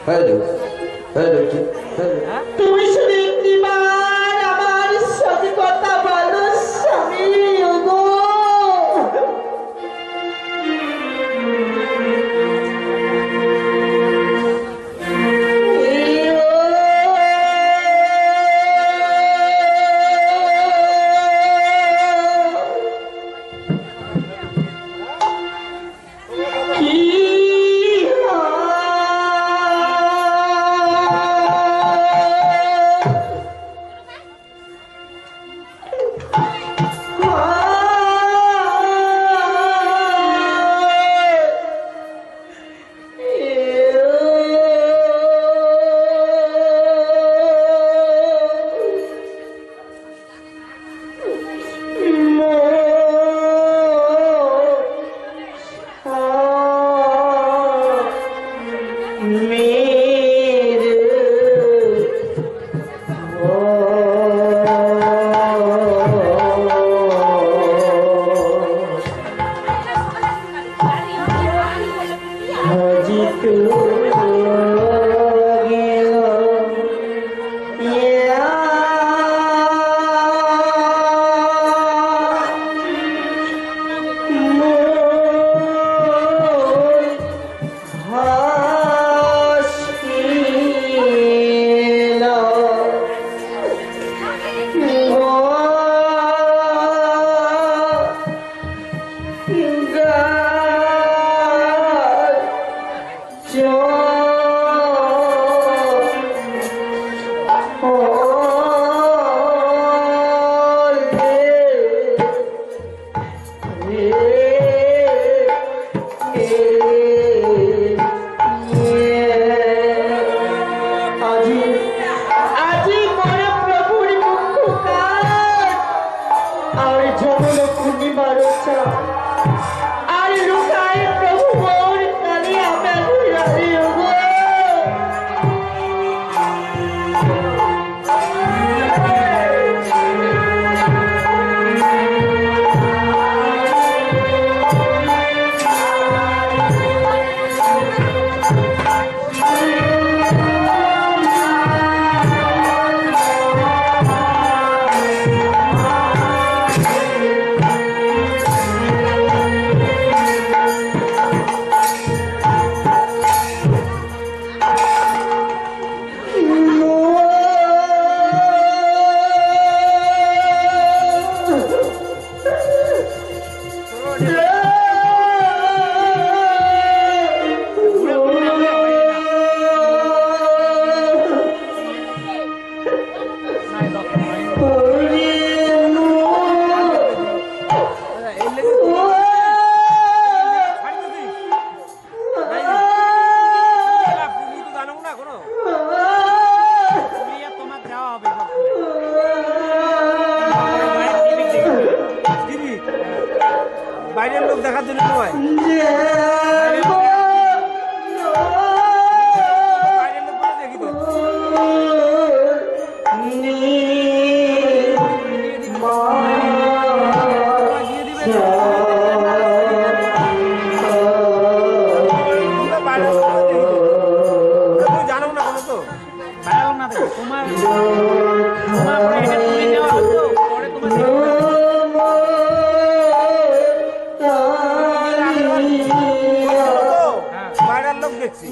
Hello hello তুমি শুধু একটিবার আমার সাথে কথা বলো স্বামী গো। বাইরের লোক দেখার জন্য নয়, বাইরের লোক বলে দেখি তো জানো না কোনো তো না তোমার বাইরের লোক দেখছি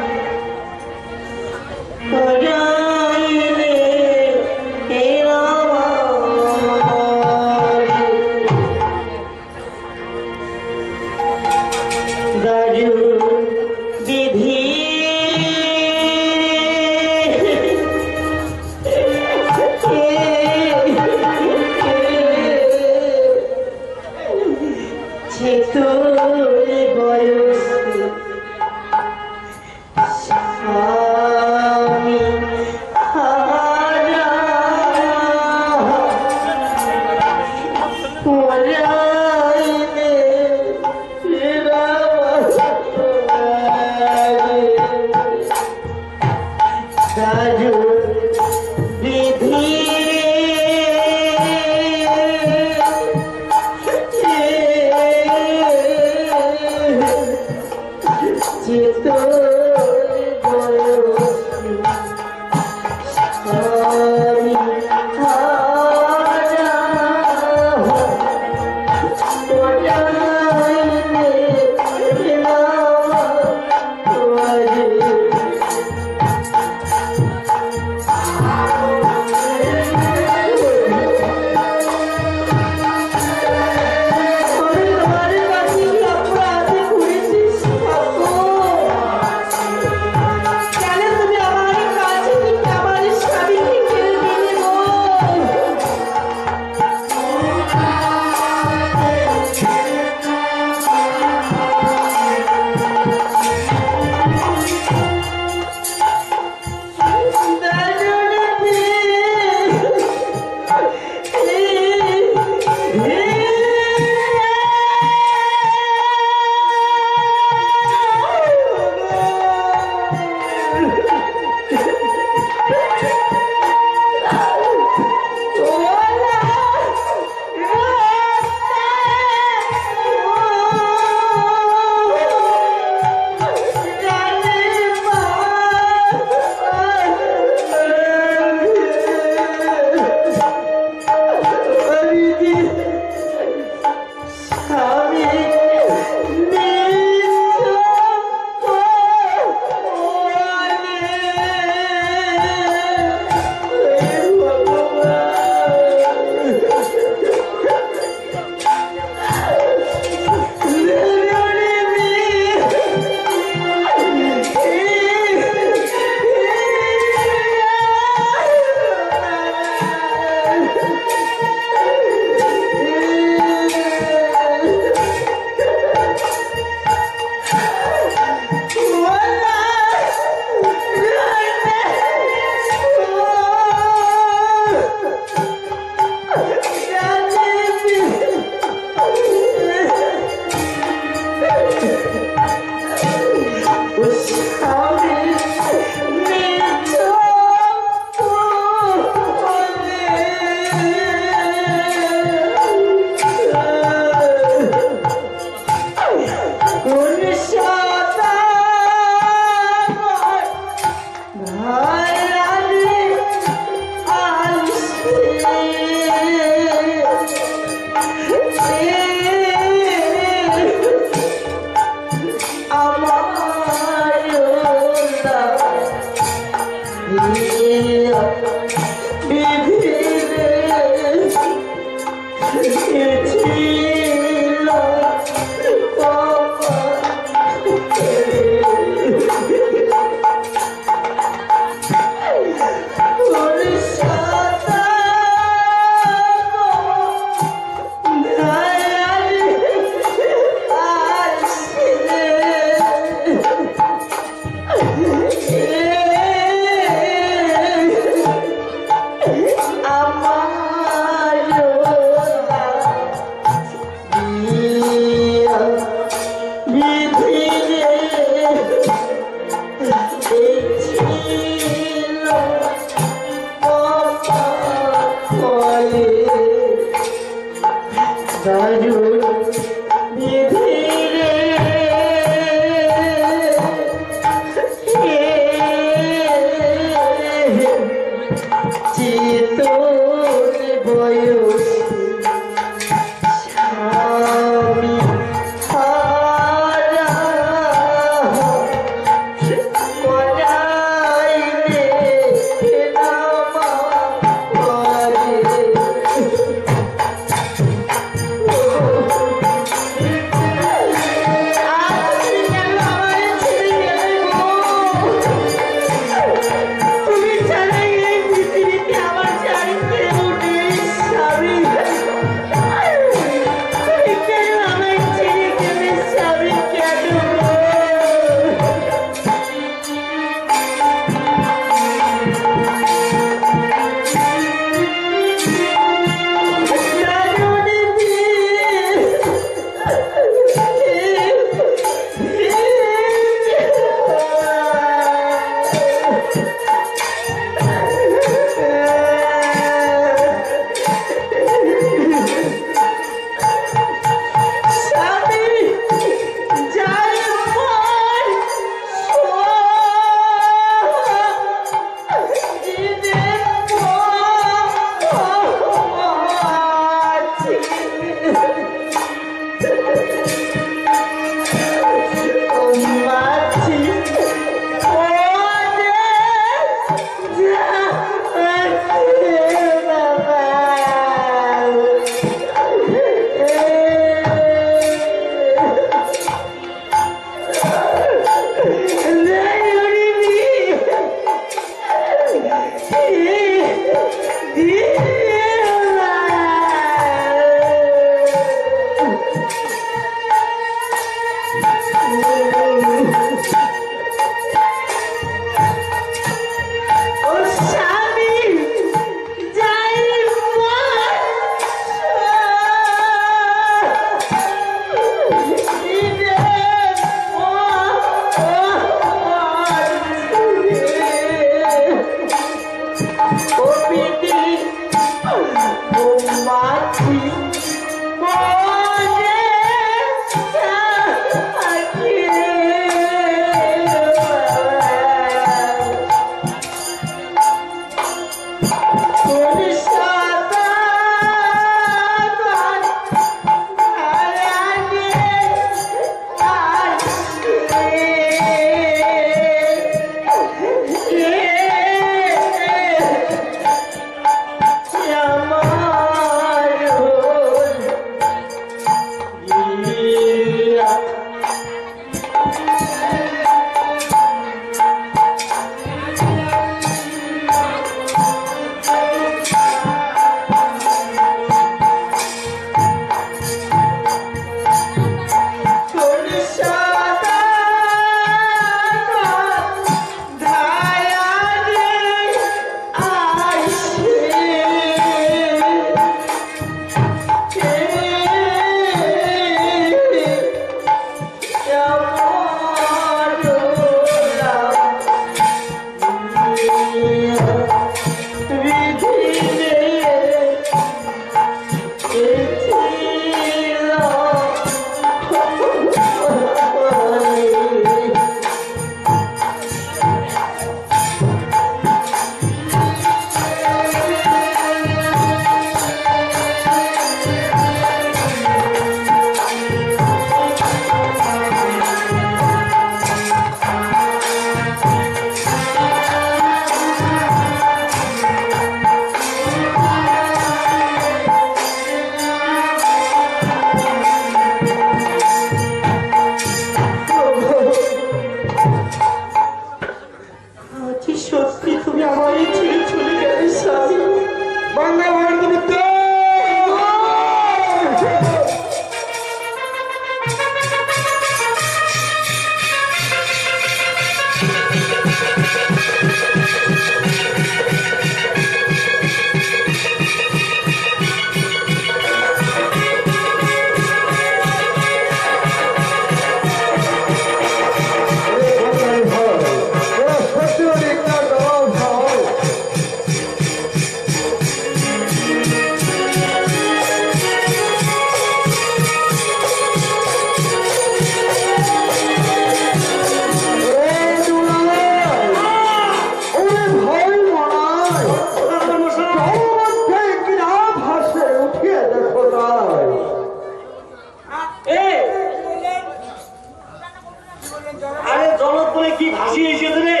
আরে জলত বলে কি ভাসিয়ে এসেছে রে?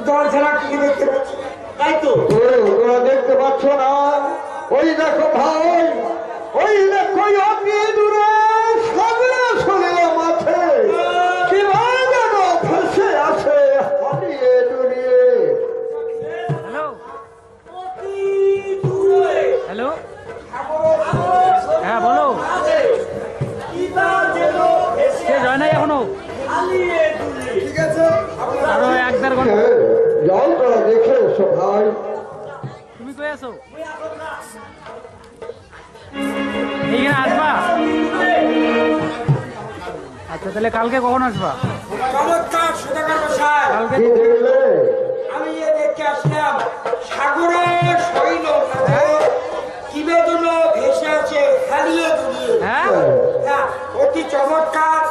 জল ছাড়া কি দেখতে পাচ্ছি? তাই তো তোরা দেখতে পাচ্ছ না? ওই দেখো ভাই, ওই দেখো অতি দূরে সাগরে শোনে মাছে কিভাবে ফেসে আছে হারিয়ে দুনিয়ে। হ্যালো হ্যালো, হ্যাঁ বলো, সে জয় নাই এখনো? ঠিক আছে, আরো 1-1.5 ঘন্টা। জল তোরা দেখে এসো ভাই। তুমি কই আছো? এইখানে আসবা? আচ্ছা তাহলে কালকে কখন আসবা? চমৎকার সুধাকর মশাই, কালকে কি দেখলে? আমি এ দেখে আসলাম সাগরের শৈল কিবেদন ভেসে আছে হারিয়ে দুনিয়ে। হ্যাঁ হ্যাঁ, অতি চমৎকার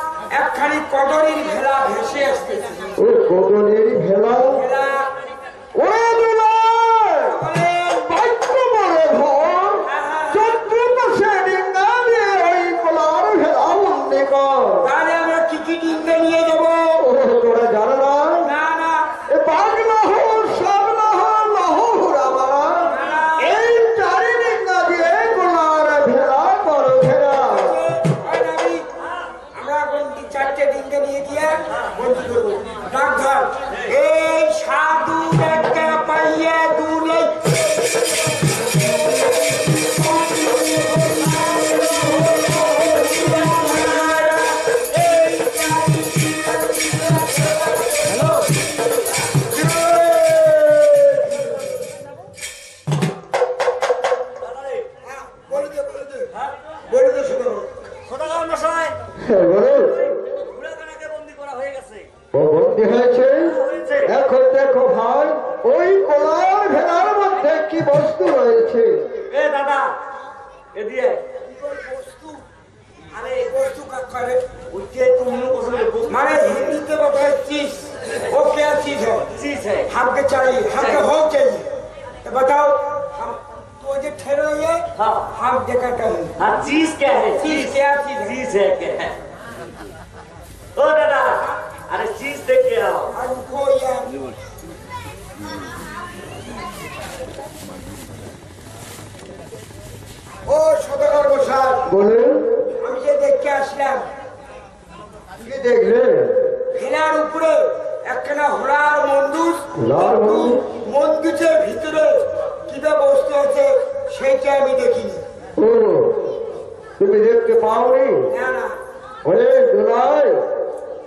একখানি কদরির ভেলা ভেসে আসতেছে। ও কদলের ভেলা, ভেলা ওরে দুলায় বলেন, বাক্য বড় ঘর চতুর্পাশে ডিঙ্গা দিয়ে ওই কলার ভেলা বন্দি কর। তাহলে আমরা কি কি ডিঙ্গে নিয়ে যাবো? ও তোরা জানো না? না না এ বাঘ লাহোর সব লাহোর লাহোর আমার এই চারি ডিঙ্গা দিয়ে কলার ভেলা কর ভেলা। আমরা বন্দি 4টে ডিঙ্গে নিয়ে গিয়ে বন্দি করবো। ডাক ধর, এই সাধু একটা পাইয়ে দুলে সদাগর মশাই, বলো, বুড়াখানাকে বন্দি করা হয়ে গেছে। ও বন্দি হয়েছে? এখন দেখো ভাই, ওই কলার ভেলার মধ্যে কি বস্তু রয়েছে। এ দাদা এদিকে বস্তু, আরে এই বস্তু কাক করে উঠে তুমি পছন্দ মানে हिंदी में बताए चीज, वो क्या चीज है? चीज है हमको चाहिए, हमको हो चाहिए। तो बताओ, हम तो जो ठहरे ये हाँ। हम देखा करें। हाँ चीज क्या है? चीज क्या चीज है? चीज है क्या है? ओ दादा अरे चीज देख के आओ। हमको यार ओ সদাগর মশাই, বলুন, আমি যে দেখে আসলাম কি দেখলে? ভেলার উপরে একখানা ঘোড়ার মন্দুস, ঘোড়ার মন্দুস? মন্দুসের ভিতরে কিবা বস্তু আছে সেইটা আমি দেখিনি। ও তুমি দেখতে পাওনি? না না, ওরে দুলাই,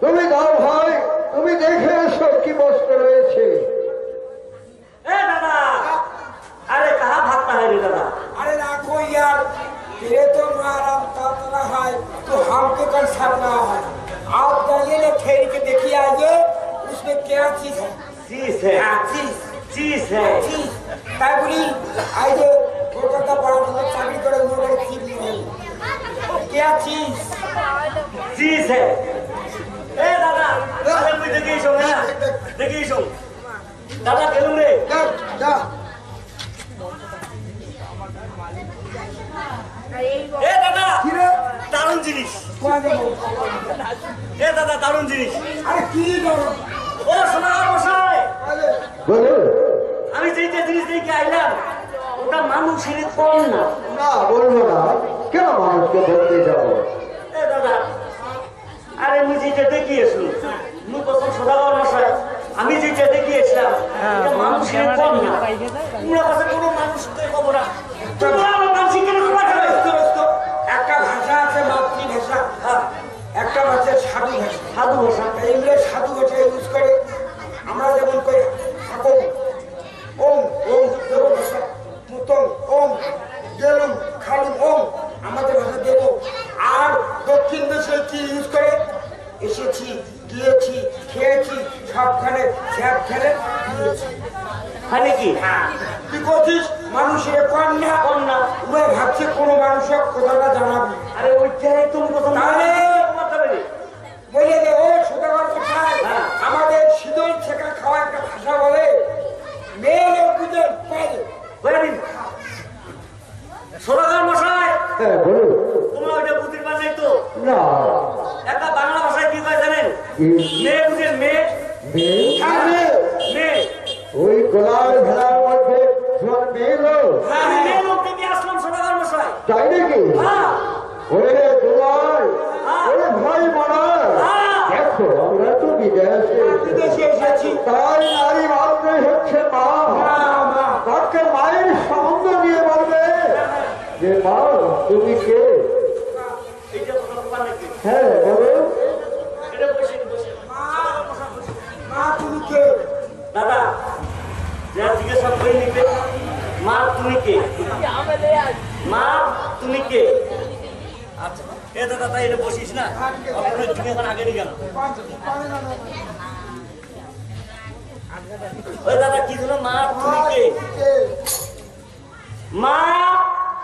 তুমি দাও ভাই, তুমি দেখে এসো কি বস্তু রয়েছে। ए दादा अरे कहाँ भागता है रे दादा? अरे राखो यार, तेरे तो आराम करना है तो हमको कल साधना है। आप जाइए ना ठहर के देखिए आइए उसमें क्या चीज है। चीज है हाँ, चीज चीज है चीज তাই বলি আইয়ে কলকাতা বড় বড় চাকরি করে উড়ে ঠিক নেই क्या चीज चीज है ए दादा अरे मुझे देखिए शो ना देखिए शो दादा खेलूं रे जा जा ए दादा কি রে দারুণ জিনিস কোয়া দেবো এ দাদা দারুণ জিনিস আরে কি করো ও সোনার মশাই আরে বলুন, আমি যেটা জিনিস দেখে আইলাম ওটা মানুষের কম না না বলবো না, কেন মানুষকে বলতে যাবো? এ দাদা আরে আমি যেটা দেখিয়েছি মুখ কসম সদাগর মশাই আমি যেটা দেখিয়েছিলাম এটা মানুষের কম না তোমরা কাছে কোনো মানুষকে খবর না তোমরা আমার মানুষকে কেন খবর আরে রাখবে? দোস্ত একটা ভাষা আছে মাতৃভাষা হ্যাঁ, একটা হচ্ছে সাধু ভাষা সাধু ভাষা ইংরেজ সাধু ভাষা ইউজ করে আমরা যেমন করি ঠাকুর ওম ওম দেবদশা মুতম ওম গেলুম খালুম ওম আমাদের ভাষা দেব আর দক্ষিণ দেশে কি ইউজ করে এসেছি গিয়েছি খেয়েছি সবখানে স্যাপ খেলে দিয়েছি হয় নাকি তুই করছিস মানুষের কন্যা কন্যা উমে ভাবছে কোনো মানুষের কথাটা জানাবি আরে ওইটাই তুমি কথা তাহলে কথা বলি বলে দে ও সদাগর কোথায় হ্যাঁ। আমাদের শীতল শেখা খাওয়া একটা ভাষা বলে মেয়ে লোক বুঝে পারে বলে দিন সদাগর মশাই হ্যাঁ বলুন। তোমরা ওইটা বুঝতে পার নাই তো না একটা বাংলা ভাষায় কি কয় জানেন কি? মেয়ে বুঝেন মেয়ে মেয়ে? মেয়ে ওই গোলার ভেলার মধ্যে তোমার মেয়ে লোক? আমি মেয়ে লোক থেকে আসলাম সদাগর মশাই তাই নাকি? হ্যাঁ ওরে তোমার ওরে ভাই মারা দেখো আমরা তো বিদেশে এসেছি তাই নারী মাত্রই হচ্ছে মা। তাকে মায়ের সঙ্গ নিয়ে বলবে যে মা তুমি কে? এইটা কথা বলবা নাকি হ্যাঁ বলো। এটা বসে বসে মা তুমি কে? দাদা যা জিজ্ঞাসা করে নিবে মা তুমি কে মা তুমি কে আচ্ছা এ দাদা তাই এটা বসিস না আপনার তুমি এখন আগে নিয়ে গেল ওই দাদা কি হলো মা তুমি কে মা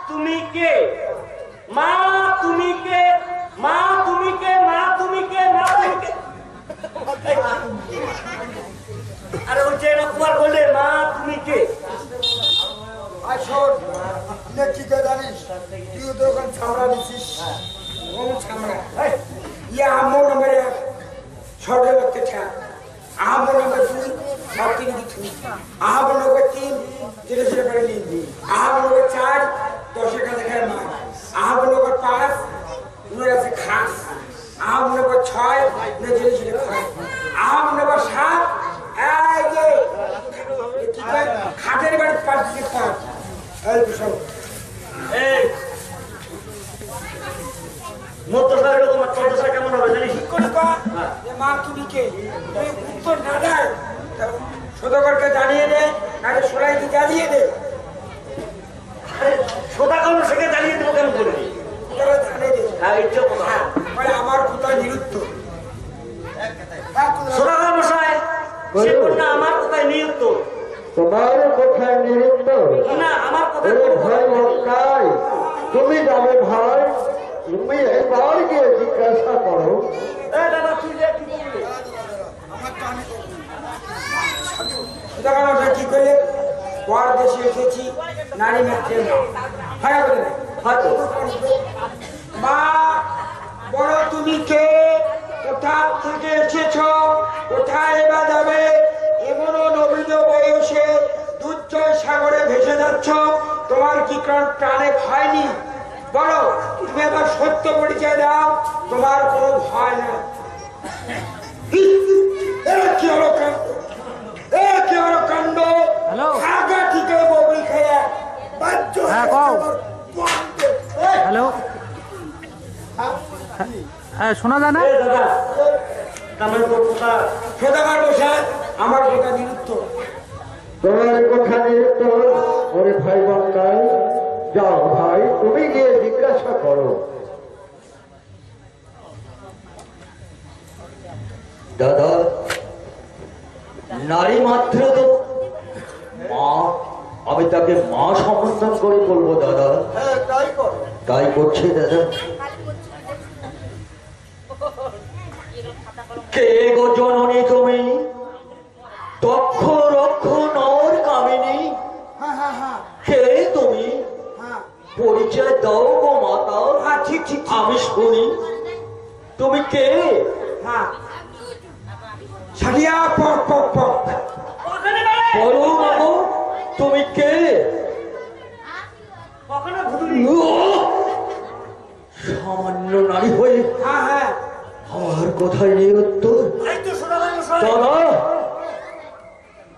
তুমি কে মা তুমি কে মা তুমি কে মা তুমি কে মা তুমি কে আরে ওই যে একবার বলে মা তুমি কে আর শোন কি কে জানিস তুই তো ওখানে ছামড়া দিছিস কোন ছামড়া ইয়া আমার নম্বর 1 ছোট লোককে ছাড় আমার নম্বর 2 সব তিন কিছু আমার নম্বর 3 যেটা সেটা করে নিবি আমার নম্বর 4 10 টাকা দেখার মা আমার নম্বর 5 উনার আছে খাস আমার নম্বর 6 না যেটা সেটা খাস আমার নম্বর 7 এই যে কি কয় খাটের বাড়ি 5 থেকে 5 এই সব এই মোটরসাইকেল এরকম চলতেছে কেমন হবে জানিস করে কর যে মা তুমি কে তুই উত্তর না দেয় সদাগরকে জানিয়ে দে নাহলে সোলাইকে জানিয়ে দে সদাগর সেকে জানিয়ে দেবো কেন বলবি তারা জানিয়ে দে হ্যাঁ ইচ্ছা কথা বলে আমার কোথায় নিরুত্তর সদাগর মশাই সে বলনা আমার কোথায় নিযুক্ত তোমার কোথায় নিরুদ্ধ? না আমার কোথায় ওরে ভাই মক্কাই তুমি যাবে ভাই তুমি একবার গিয়ে জিজ্ঞাসা করো। দাদা তুই যে কি বললি সদাগর কি করে পর দেশে এসেছি নারী মাত্রে হয় বলে হয়তো মা বলো তুমি কে কোথা থেকে এসেছ কোথায় বা যাবে এমনও নবীন বয়সে দুর্জয় সাগরে ভেসে যাচ্ছ তোমার কি প্রাণে ভয় নেই বলো তুমি আবার সত্য পরিচয় দাও তোমার কোনো ভয় না কি হলো কাণ্ড কি হলো কাণ্ড হ্যালো। আগা থেকে ববরি খেয়ে বাধ্য হ্যাঁ, কও। হ্যালো হ্যাঁ শোনা যায় না এই দাদা তাহলে তোর কথা সদাগর বসায় আমার কথা নিরুত্ত তোমার কোথায় নিরুদ্ধ? ওরে ভাই মক্কাই যাও ভাই তুমি গিয়ে জিজ্ঞাসা করো। দাদা নারী মাত্র তো মা আমি তাকে মা সম্বোধন করে বলবো দাদা হ্যাঁ তাই করো। তাই করছে দাদা কে গো জননী তুমি দক্ষ রক্ষ নর কামিনী কে তুমি পরিচয় দাও গো মাতা হ্যাঁ ঠিক ঠিক ঠিক। আমি শুনি তুমি কে হ্যাঁ সারিয়া পক পক পক ওখানে গেলে বলো বাবু তুমি কে ওখানে ভুতুরি সামান্য নারী হয়ে হ্যাঁ হ্যাঁ আমার কথায় নেই উত্তর এই তো সদাগর মশাই দাদা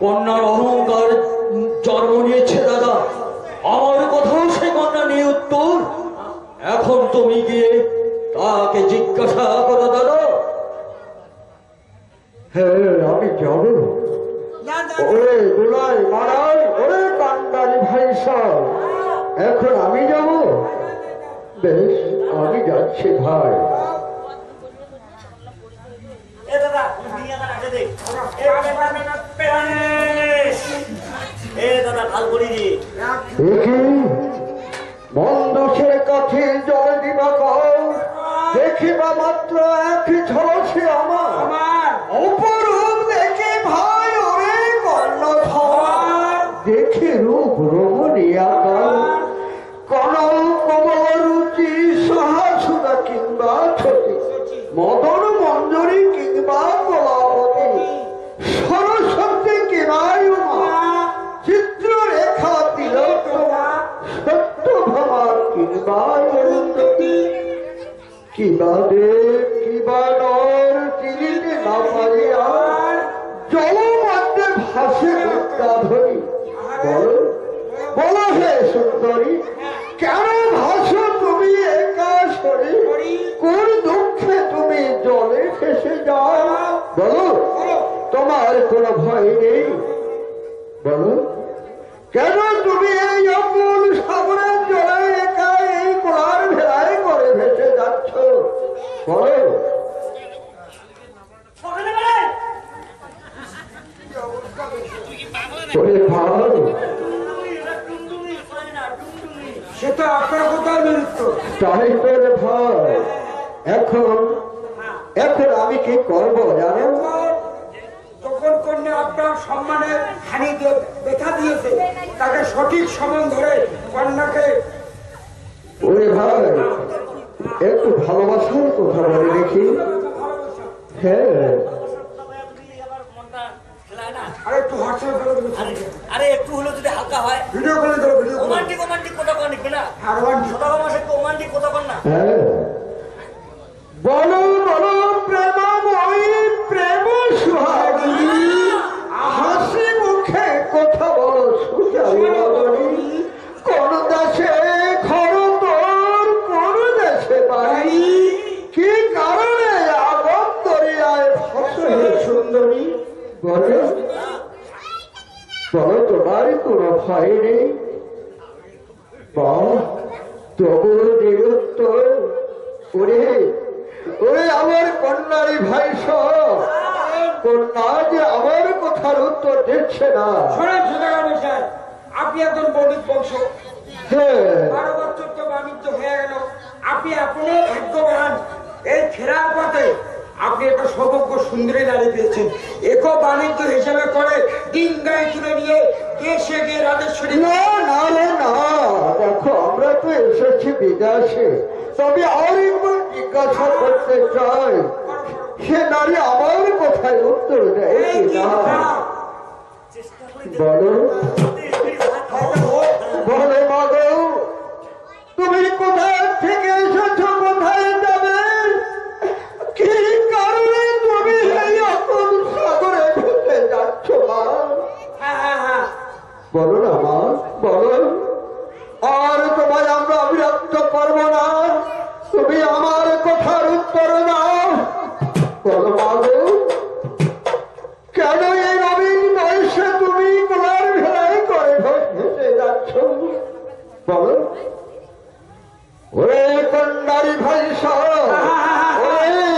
কন্যার অহংকার জন্ম নিয়েছে দাদা আমার কথাও সে কন্যা নিয়ে উত্তর এখন তুমি গিয়ে তাকে জিজ্ঞাসা করো দাদা হ্যাঁ আমি যাব। না না ওরে গোলাই মারাই ওরে কান্ডারি ভাই সব এখন আমি যাব। বেশ আমি যাচ্ছি ভাই। এ দাদা দুনিয়া না আছে দে এ দাদা ভাল করি রে দেখি মন্দোষের কাছে জলে দিবা কও দেখিবা মাত্র এক ঝলসে আমার আমার অপরূপ দেখে দেখে রূপ রমণীয়াকার কনল কমল রুচি সহাসুদা কিংবা ছটি মদন মঞ্জরি কিংবা কলাবতী সরস্বতী কিনাই উমা চিত্ররেখা তিলক সত্যভামা কিংবা অরুন্ধতী কিবা দেব কিবা নর চিনিতে না পারিয়া জল মধ্যে ভাসে ধরি বলো বলো হে সুন্দরী কেন ভাসো তুমি একা সরে কোন দুঃখে তুমি জলে ফেসে যাও বলো তোমার কোনো ভয় নেই বলো কেন তুমি এই অমূল সাগরের জলে একা এই কোলার ভেলায় করে ভেসে যাচ্ছ বলো সে তো আপনার কোথাও বিরুদ্ধ তাই করে ভয় এখন এখন আমি কি করবো জানেন তখন কন্যা আপনার সম্মানে হানি ব্যথা দিয়েছে তাকে সঠিক সময় ধরে কন্যাকে ওরে ভাই একটু ভালোবাসার কথা বলে দেখি হ্যাঁ আর একটু হাসি আরে একটু হলো যদি হালকা হয় ভিডিও করে দেবো ভিডিও করে রোমান্টিক রোমান্টিক কথা কন না আর ওয়ান সদাগর মাসে রোমান্টিক কথা কন না হ্যাঁ বলো বলো প্রেমময়ী প্রেম সুহাগিনী হাসি মুখে কথা বলো সুজারি কোন দেশে ঘর তোর কোন দেশে বাড়ি কি কারণে আগম দরিয়ায় ফসে সুন্দরী বলো বলো তোমার কোনো ভয় নেই তবু নিরুত্তর ওরে ওরে আমার কন্যারি ভাই কন্যা যে আমার কথার উত্তর দিচ্ছে না শোনেন সুজাগর মশাই আপনি একজন বণিক বংশ হ্যাঁ 12 বছর তো বাণিজ্য হয়ে গেল আপনি আপনি ভাগ্যবান এই ফেরার পথে আপনি একটা সৌভাগ্য সুন্দরী নারী পেয়েছেন একো বাণিজ্য হিসেবে করে ডিঙ্গায় তুলে নিয়ে দেশে গিয়ে রাজেশ্বরী না না রে না দেখো আমরা তো এসেছি বিদেশে তবে আর একবার জিজ্ঞাসা করতে চাই সে নারী আমার কথায় উত্তর দেয় এই কি না ভাব? বলো বলে মাগো তুমি কোথায় থেকে এসেছো কোথায় যাবে কি কারণে তুমি এই অতল সাগরে ভেসে যাচ্ছ মা হ্যাঁ বলো না মা বলো আর তোমায় আমরা বিরক্ত করবো না তুমি আমার কথার উত্তর দাও বলো মাগো কেন এই নবীন বয়সে তুমি কোলার ভেলায় করে ভেসে যাচ্ছ বলো ওরে কন্যারি ভাই ওরে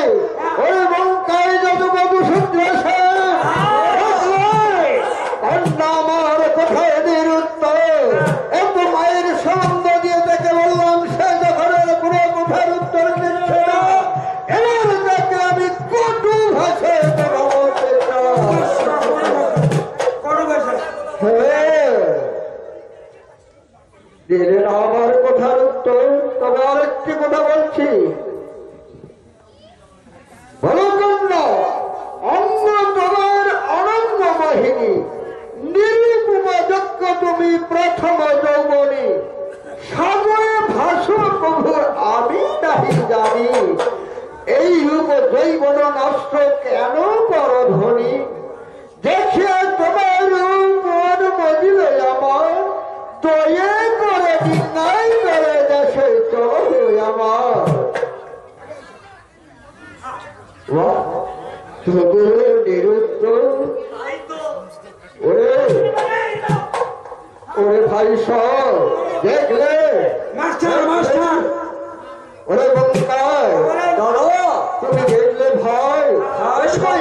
ওরে বঙ্কায় যত মধু সূত্র কন্যা আমার কোথায় নিরুত্তর এত মায়ের সম্বন্ধ দিয়ে দেখে বললাম সে যখন কোনো কথার উত্তর দিচ্ছে না এবার তাকে আমি কটু ভাষায় বলতে দিলেন আমার কথার উত্তর তবে আরেকটি কথা বলছি বলো কন্যা অঙ্গ তোমার অনঙ্গ বাহিনী নিরুপমা যজ্ঞ তুমি প্রথম যৌবনী সাগরে ভাসো প্রভু আমি নাহি জানি এই রূপ জৈবন নষ্ট কেন কর ধ্বনি দেখিয়া তোমার রূপ মন মজিল আমার তয়ে করে ডিঙ্গাই করে দেশে চলো আমার নিরুত্তর ওরে ওরে ভাই সব দেখলে মাস্টার মাস্টার ওরে বঙ্কায় দাদা তুমি দেখলে ভাই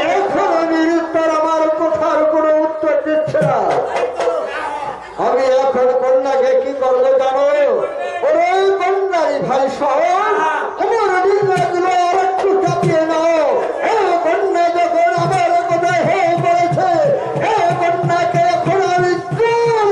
এখন নিরুত্তর আমার কথার কোনো উত্তর দিচ্ছে না আমি এখন কন্যাকে কি করবো জানো ওরে কন্যারি ভাই সব আমার ডিঙ্গাগুলো আর একটু চাপিয়ে নাও কন্যা যখন আমার কোথায় হয়ে পড়েছে কন্যাকে এখন আমি জল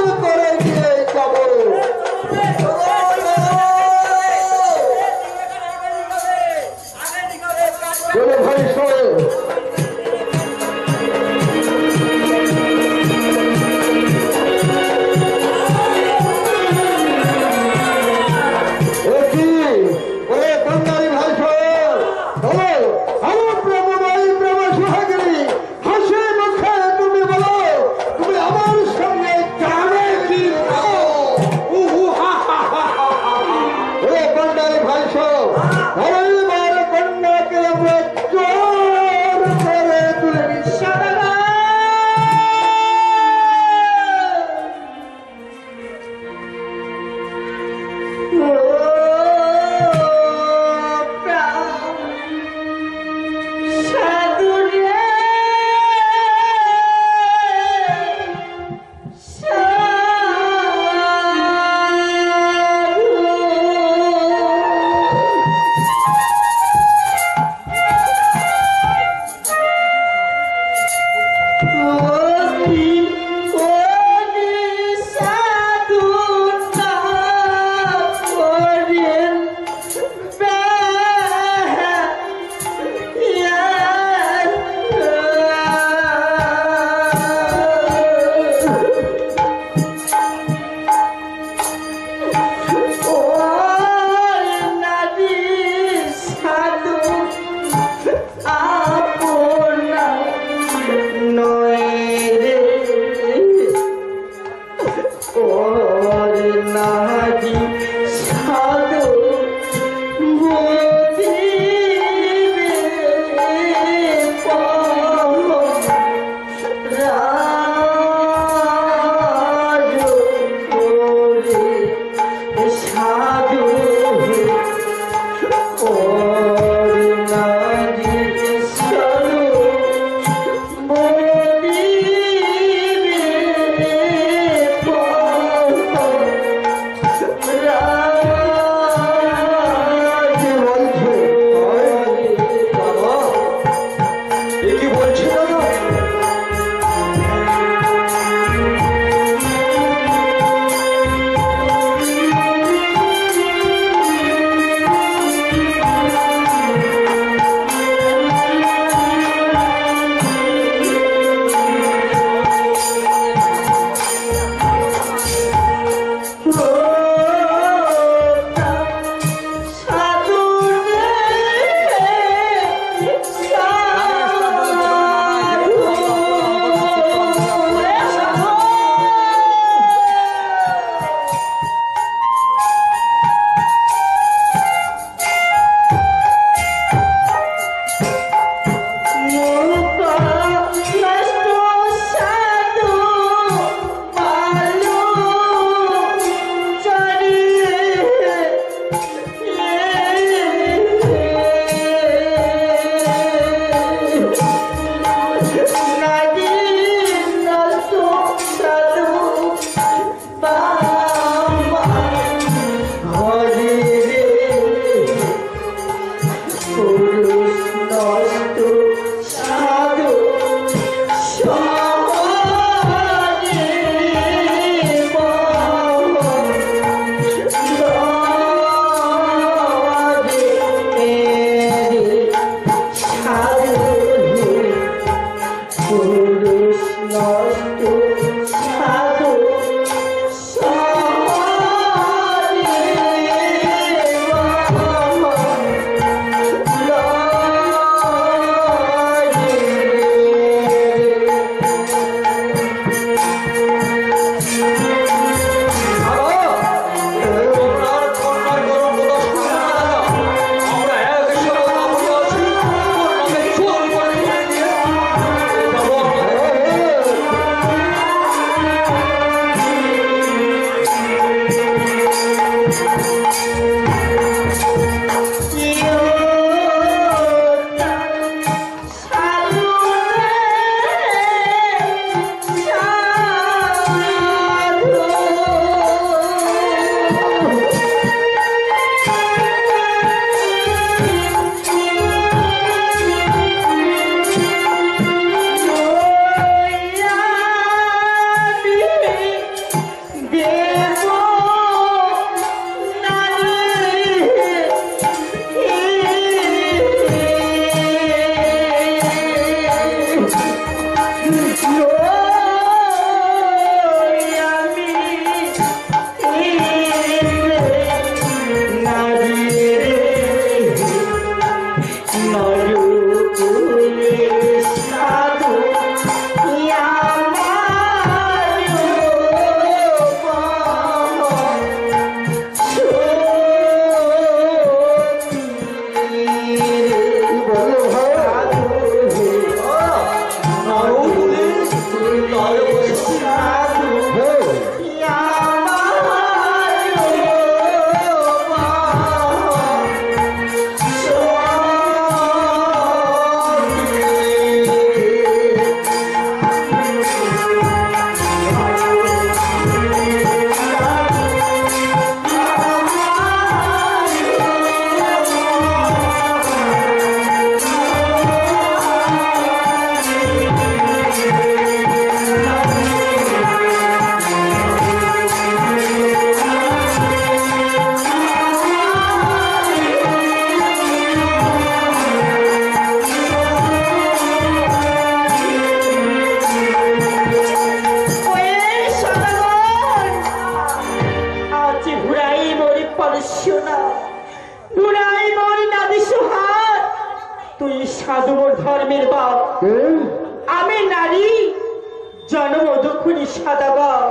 খুনি সদাগর।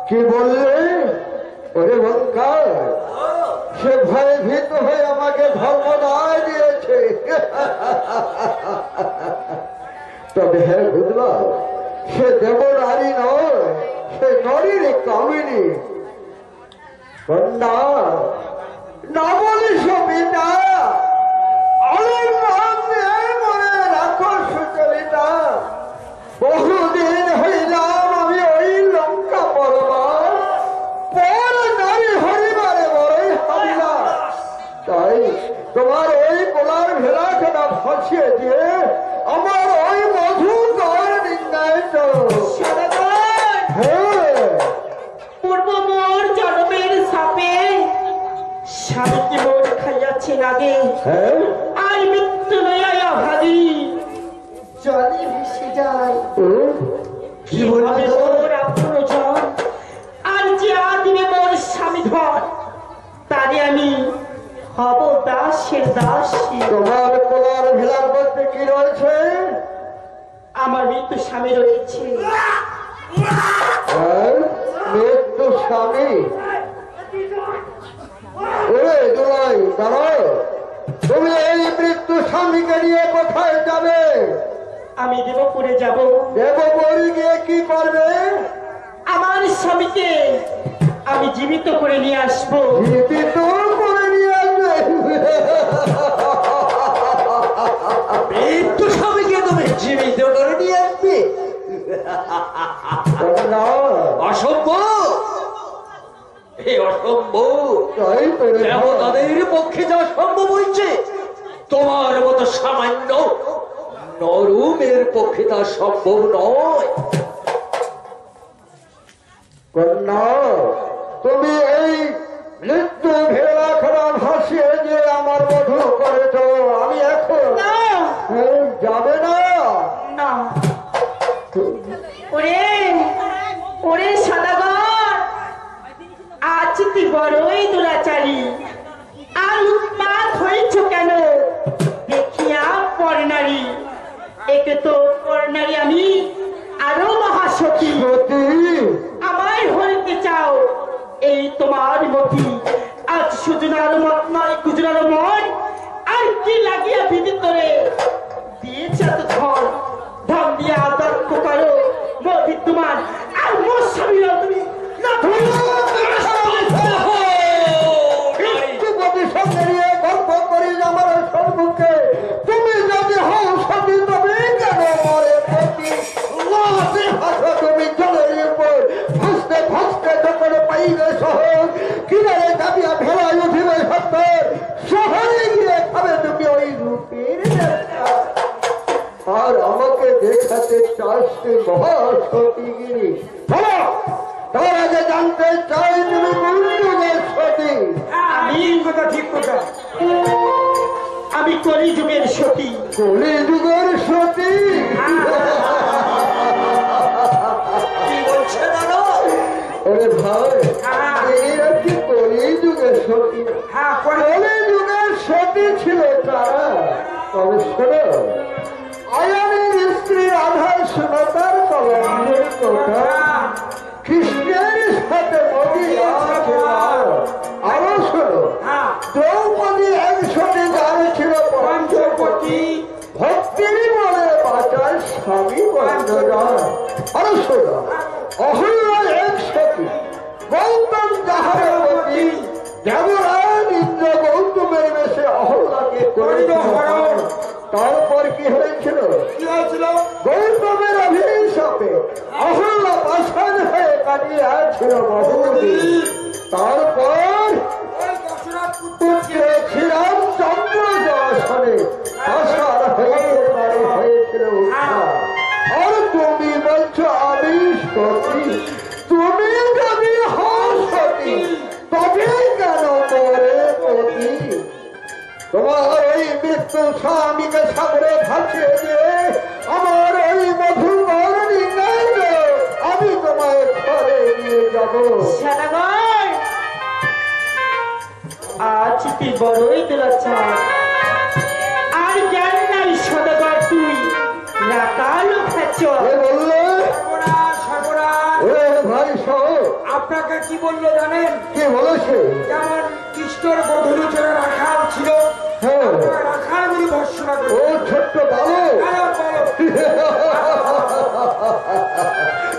কি বললে? ওরে বঙ্কার, সে ভয়ে ভীত হয়ে আমাকে ধর্মদায় দিয়েছে। তবে হ্যাঁ বুঝলাম, সে দেবনারী নয়, সে নরীর কামিনী। কন্যা না বলিস পিতা, আলোর নাম দিয়ে মনে রাখো সুচরিতা। বহুদিন হইলাম আমি ওই লঙ্কা পরবার পর নারী হরিবারে বড়ই হাবিলা। তাই তোমার ওই কোলার ভেলা কেনা ফাঁসিয়ে দিয়ে আমার ওই মধু কর নিন্দায় তো। হ্যাঁ, পূর্ব মোর জন্মের সাপে স্বামীকে মোর খাইয়াছেন আগে, হ্যাঁ, আর মৃত্যু লইয়া ভাবি জলে ভেসে যায়। ও, কি বলবে কিভাবে মোর আপনজন আর যে আদিবে মোর স্বামী ধর, তারে আমি হব দাসের দাসী। তোমার কোলার ভেলার মধ্যে কি রয়েছে? আমার মৃত্যু স্বামী রয়েছে। হ্যাঁ, মৃত্যু স্বামী। ওরে দুলাই দাঁড়াও, তুমি এই মৃত্যু স্বামীকে নিয়ে কোথায় যাবে? আমি দেবপুরে যাব। দেবপুরী গিয়ে কি করবে? আমার স্বামীকে আমি জীবিত করে নিয়ে আসবো। জীবিত করে নিয়ে আসবে? মৃত্যু স্বামীকে তুমি জীবিত করে নিয়ে আসবে? না, অসম্ভব, এই অসম্ভব। তাই তো রে ভাই। দেবতাদের পক্ষে যা সম্ভব হয়েছে, তোমার মতো সামান্য নরমের পক্ষে তা সম্ভব নয়। কন্যা, তুমি এই মৃত্যু ভেলা খানা ভাসিয়ে দিয়ে আমার বধূ করেছ। আমি এখন না, যাবে না। না। ওরে ওরে সদাগর, আজ তুই বড়ই দুরাচারী আর উন্মাদ হয়েছ কেন? দেখিয়া পরনারী, একে তো পরনারী আমি আরো মহাসতী। সতী, আমায় হইতে চাও এই তোমার মতি। আজ সুজনার মত নয় কুজনার মন, আর কি লাগিয়া বিধি করে দিয়েছে এত ধন। ধন দিয়া তর্ক করো মোর বিদ্যমান, আর মোর স্বামীরা তুমি না মৃত্যুপতি সঙ্গে নিয়ে গল্প করি আমার সম্মুখে। তুমি যদি হও সতী, তবে কেন মরে পতি? লাশে হাসো তুমি জলের উপর, ভাসতে ভাসতে যখন পাইবে শহর, কিনারে কাবিয়া ভেলায় উঠিবে সত্তর, শহরে গিয়ে খাবে তুমি ওই রূপের দেখা। আর আমাকে দেখাতে চাস মহাসতীগিরি। বলো, তার আগে জানতে চাই তুমি কোন যুগের সতী? আমি কথা ঠিক কথা, আমি কলি যুগের সতী। কলি যুগের সতী? কি বলছে দাদা? ওরে ভাই, এরা কি কলি যুগের সতী? কলি যুগের সতী ছিল তারা। তবে শোনো, আয়ানের স্ত্রী রাধার সুনতার কলমের কথা কৃষ্ণের সাথে মদি আছে। আরো শোনো, দ্রৌপদী এক সতী যার ছিল পঞ্চপতি, ভক্তির বলে বাঁচার স্বামী বন্ধজন। আরো শোনো, অহল্যা এক সতী, গৌতম যাহার পতি, দেবরাজ ইন্দ্র গৌতমের বেশে অহল্যাকে করেছিল হরণ। তারপর কি হয়েছিল? গৌতমের অভিশাপে অহল্যা পাষাণ হয়ে কাটিয়েছিল বহুদিন। তারপর পুত্র শ্রীরামচন্দ্র দর্শনে আশার হয়েছিল উদ্ধার। আর তুমি বলছো আমি সতী? তুমি যদি হও সতী, তবে কেন মরে পতি? তোমার ওই মৃত্যু স্বামীকে সাগরে ভাসিয়ে দিয়ে আমার ওই মধুকর নির্ণয় আমি তোমায় ঘরে নিয়ে যাব। সদাগর, আজ তুই বড়ই দুরাচার, আর জ্ঞান নাই সদাগর তুই রাকাল খেচর। এ বললে সর্বনাশ, সর্বনাশ। ওরে ভাই সহ আপনাকে কি বললো জানেন? কে বলেছে? যেমন কৃষ্ণর গধূলি চলে রাখাল ছিল, হ্যাঁ রাখাল গুলি ভর্ষণা করে। ও ছোট্ট বালক। বলো, বলো।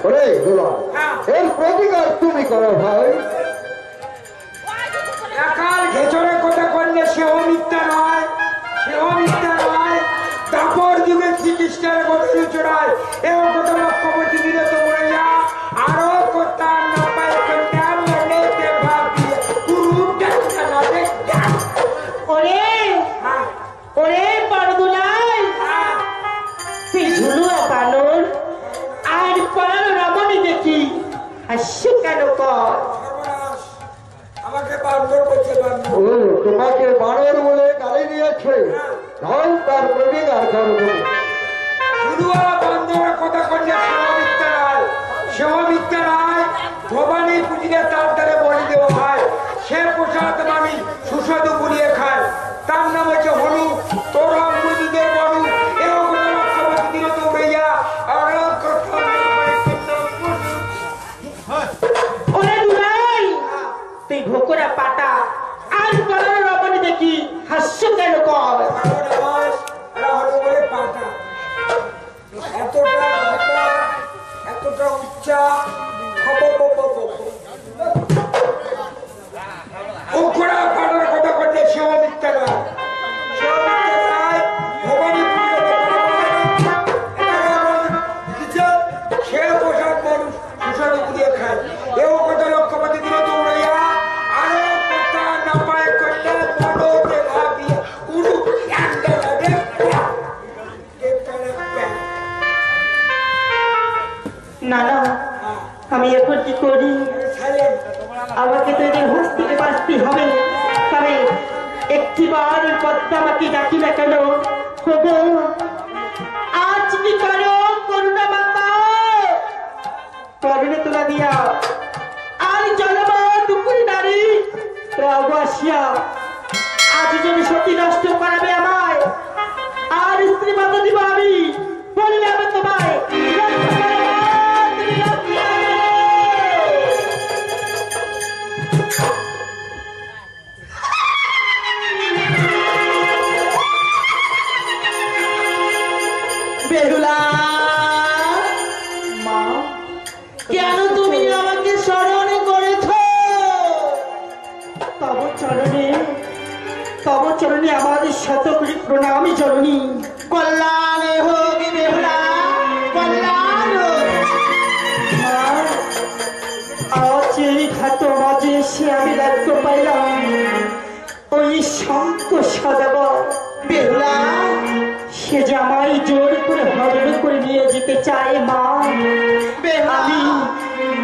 ওরে গোলা, হ্যাঁ। এর প্রতিকার তুমি করো ভাই। রাখাল ঘেচরের কথা করলে সেও মিথ্যা নয়, সেও মিথ্যা নয়। তারপর যুগে শ্রীকৃষ্ণের গধূলি চড়ায় এও কথা লক্ষ্যবতী দিলে তো বলে যা আরো করতাম না পায় কন্যার লড়তে ভাবি গুরু দেখা না দেখা। ওরে হ্যাঁ, ওরে বড়দুলাই, হ্যাঁ। তুই ঝুলুয়া বানর আর পড়ানো রমণী দেখি হাসি কেন কর? সর্বনাশ, আমাকে বান্দর করছে বান্দর। ও তোমাকে বানর বলে গালি দিয়েছে, তাও তার প্রতিকার করবো। গুরুয়া বান্দর কথা করলে সেও মিথ্যা নয়, সেও মিথ্যা নয়। ভবানী পুজিলে তার দ্বারে বলি দেওয়া হয়, সে প্রসাদ মানি সুস্বাদু বুলিয়ে খায়, তার নাম হচ্ছে হলু। তোর অঙ্গুলিদের বড়ু এও কথা লক্ষ্যবতী দিল তো উড়াইয়া আর কথা ওরে দুলাই, তুই ভোকরা পাটা আর পড়ানো রমণী দেখি হাসি কেন কর? এতটা উচ্চা উখড়া পাড়ার কথা করলে সেও মিথ্যা নয়, সেও মিথ্যা নয়। ভবানী সে পোশাক মানুষ সুস্বাদু পুড়িয়ে খায়, এও কথা লক্ষ্যপতি দিল তো উড়াইয়া আরে কথা না পায় করলে মনোতে ভাবিয়া উড়ু না না, আমি এখন কি করি? আমাকে তো এদের হুঁশ থেকে বাঁচতে হবে, তবে একটিবার পদ্মা আমাকে ডাকি না কেন? ওগো, আজ কি করো করুণা মাতা, করুণে তোলা দিয়া আর জলম টুকুরি নারী রাগ আসিয়া আজ যদি সত্যি নষ্ট করাবে আমায় আর স্ত্রী মাতা দিব আমি, বললে আমি তোমায় রক্ষা করবো, তুমি রক্ষা করো। বেহুলা মা, কেন তুমি আমাকে স্মরণ করেছ? তব চরণে আমাদের শতকোটি প্রণামী জননী। কল্যাণ হোক বেহুলা, কল্যাণ হোক। মা, আজ এই ঘাত মাঝে এসে আমি লক্ষ্য পাইলাম ওই শঙ্খ সদাগর বেহুলা, সে জামাই জোর করে হরণ করে নিয়ে যেতে চায়। মা,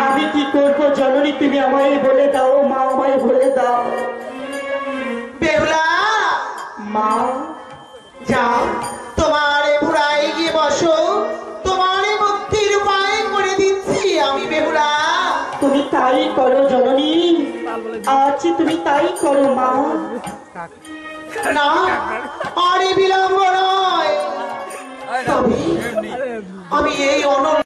আমি কি করবো জননী, তুমি আমায় বলে দাও মা, আমায় বলে দাও। বেহুলা, মা, যাও তোমার ভুড়ায় গিয়ে বসো, তোমার মুক্তির উপায় করে দিচ্ছি আমি। বেহুলা, তুমি তাই করো জননী, আজ তুমি তাই করো মা। না আর বিলম্ব নয়, তবে আমি এই অনল